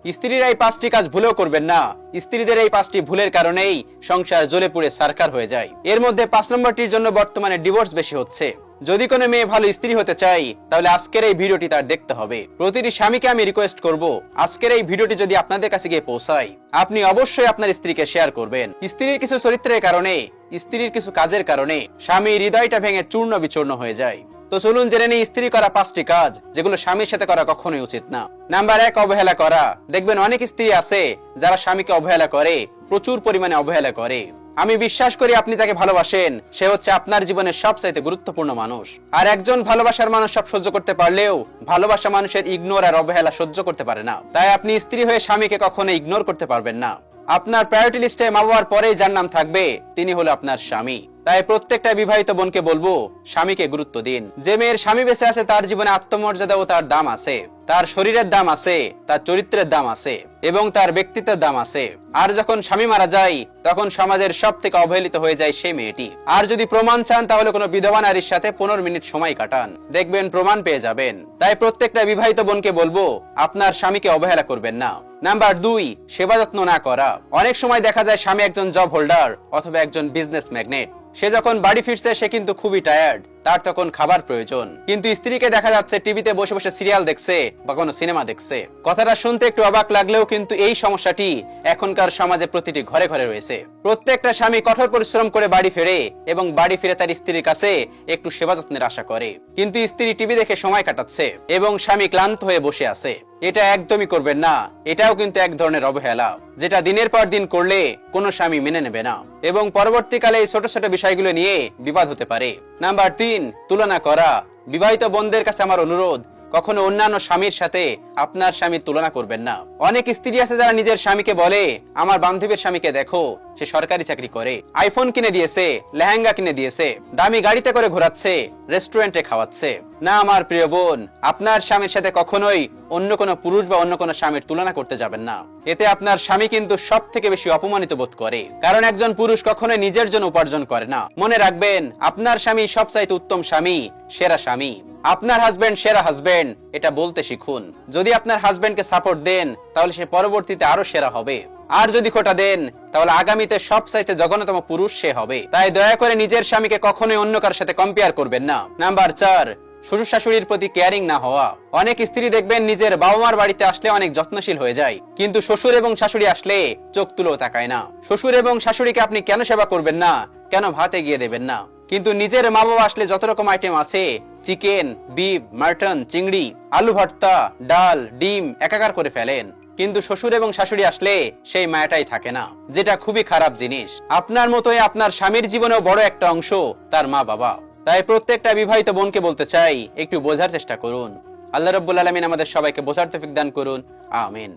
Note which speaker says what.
Speaker 1: স্ত্রীরা এই 5টি কাজ ভুলেও করবেন না। স্ত্রীদের এই 5টি ভুলের কারণেই সংসার জ্বলে পুড়ে ছারখার হয়ে যায়। এর মধ্যে 5 নম্বরটির জন্য বর্তমানে ডিভোর্স বেশি হচ্ছে। যদি কোনো মেয়ে ভালো স্ত্রী হতে চাই, তাহলে আজকের এই ভিডিওটি তার দেখতে হবে। প্রতিটি স্বামীকে আমি রিকোয়েস্ট করব, আজকের এই ভিডিওটি যদি আপনাদের কাছে গিয়ে পৌঁছায়, আপনি অবশ্যই আপনার স্ত্রীকে শেয়ার করবেন। স্ত্রীর কিছু চরিত্রের কারণে, স্ত্রীর কিছু কাজের কারণে স্বামীর হৃদয়টা ভেঙে চূর্ণ বিচূর্ণ হয়ে যায়। তো চলুন জেনে নিই স্ত্রী করা 5টি কাজ যেগুলো স্বামীর সাথে করা কখনোই উচিত না। নাম্বার 1, অবহেলা করা। দেখবেন অনেক স্ত্রী আছে যারা স্বামীকে অবহেলা করে, প্রচুর পরিমাণে অবহেলা করে। আমি বিশ্বাস করি আপনি তাকে ভালোবাসেন, সে হচ্ছে আপনার জীবনের সবচাইতে গুরুত্বপূর্ণ মানুষ। আর একজন ভালোবাসার মানুষ সব সহ্য করতে পারলেও ভালোবাসা মানুষের ইগনোর আর অবহেলা সহ্য করতে পারে না। তাই আপনি স্ত্রী হয়ে স্বামীকে কখনো ইগনোর করতে পারবেন না। আপনার প্রায়োরিটি লিস্টে মা বাবার পরেই যার নাম থাকবে তিনি হলো আপনার স্বামী। তাই প্রত্যেকটা বিবাহিত বোনকে বলবো, স্বামীকে গুরুত্ব দিন। যে মেয়ের স্বামী বেঁচে আছে তার জীবনে আত্মমর্যাদা ও তার দাম আছে, তার শরীরের দাম আছে, তার চরিত্রের দাম আছে এবং তার ব্যক্তিত্বের দাম আছে। আর যখন স্বামী মারা যায়, তখন সমাজের সব থেকে অবহেলিত হয়ে যায় সেই মেয়েটি। আর যদি প্রমাণ চান, তাহলে কোনো বিধবা নারীর সাথে 15 মিনিট সময় কাটান, দেখবেন প্রমাণ পেয়ে যাবেন। তাই প্রত্যেকটা বিবাহিত বোনকে বলবো, আপনার স্বামীকে অবহেলা করবেন না। নাম্বার 2, সেবা যত্ন না করা। অনেক সময় দেখা যায় স্বামী একজন জব হোল্ডার অথবা একজন বিজনেস ম্যাগনেট। সে যখন বাড়ি ফিরছে সে কিন্তু খুবই টায়ার্ড, তার তখন খাবার প্রয়োজন। কিন্তু স্ত্রীকে দেখা যাচ্ছে টিভিতে বসে বসে সিরিয়াল দেখছে বা কোনো সিনেমা দেখছে। কথাটা শুনতে একটু অবাক লাগলেও কিন্তু এই সমস্যাটি এখনকার সমাজে প্রতিটি ঘরে ঘরে রয়েছে। প্রত্যেকটা স্বামী কঠোর পরিশ্রম করে বাড়ি ফেরে এবং বাড়ি ফিরে তার স্ত্রীর কাছে একটু সেবা যত্নের আশা করে, কিন্তু স্ত্রী টিভি দেখে সময় কাটাচ্ছে এবং স্বামী ক্লান্ত হয়ে বসে আছে। এটা একদমই করবেন না। এটাও কিন্তু এক ধরনের অবহেলা, যেটা দিনের পর দিন করলে কোনো স্বামী মেনে নেবে না এবং পরবর্তীকালে এই ছোট ছোট বিষয়গুলো নিয়ে বিবাদ হতে পারে। নাম্বার 3, তুলনা করা। বিবাহিত বোনদের কাছে আমার অনুরোধ, কখনো অন্যান্য স্বামীর সাথে আপনার স্বামীর তুলনা করবেন না। অনেক স্ত্রী আছে যারা নিজের স্বামীকে বলে, আমার বান্ধবীর স্বামীকে দেখো, সে সরকারি চাকরি করে, আইফোন কিনে দিয়েছে, লেহেঙ্গা কিনে দিয়েছে, দামি গাড়িতে করে ঘোরাচ্ছে, রেস্টুরেন্টে খাওয়াচ্ছে। না আমার প্রিয় বোন, আপনার স্বামীর সাথে কখনোই অন্য কোনো পুরুষ বা অন্য কোনো স্বামীর তুলনা করতে যাবেন না। এতে আপনার স্বামী কিন্তু সব থেকে বেশি অপমানিত বোধ করে, কারণ একজন পুরুষ কখনোই নিজের জন্য উপার্জন করে না। মনে রাখবেন, আপনার স্বামী সবচাইতে উত্তম স্বামী, সেরা স্বামী। আপনার হাজবেন্ড সেরা হাজবেন্ড, এটা বলতে শিখুন। যদি আপনার হাজবেন্ডকে সাপোর্ট দেন, তাহলে সে পরবর্তীতে আরো সেরা হবে। আর যদি খোটা দেন, তাহলে আগামীতে সবচাইতে জঘন্যতম পুরুষ সে হবে। তাই দয়া করে নিজের স্বামীকে কখনোই অন্য কারোর সাথে কম্পেয়ার করবেন না। নাম্বার 4, শ্বশুর শাশুড়ির প্রতি কেয়ারিং না হওয়া। অনেক স্ত্রী দেখবেন নিজের বাবা মার বাড়িতে আসলে অনেক যত্নশীল হয়ে যায়, কিন্তু শ্বশুর এবং শাশুড়ি আসলে চোখ তুলেও তাকায় না। শ্বশুর এবং শাশুড়িকে আপনি কেন সেবা করবেন না, কেন ভাত এগিয়ে দেবেন না, কিন্তু নিজের মা বাবা আসলে যত রকম আইটেম আছে, চিকেন, বিফ, মাটন, চিংড়ি, আলু ভর্তা, ডাল, ডিম একাকার করে ফেলেন। কিন্তু শ্বশুর এবং শাশুড়ি আসলে সেই মায়াটাই থাকে না, যেটা খুবই খারাপ জিনিস। আপনার মতোই আপনার স্বামীর জীবনেও বড় একটা অংশ তার মা বাবা। তাই প্রত্যেকটা বিবাহিত বোনকে বলতে চাই, একটু বোঝার চেষ্টা করুন। আল্লাহ রাব্বুল আলামিন আমাদের সবাইকে বোঝার তৌফিক দান করুন। আমিন।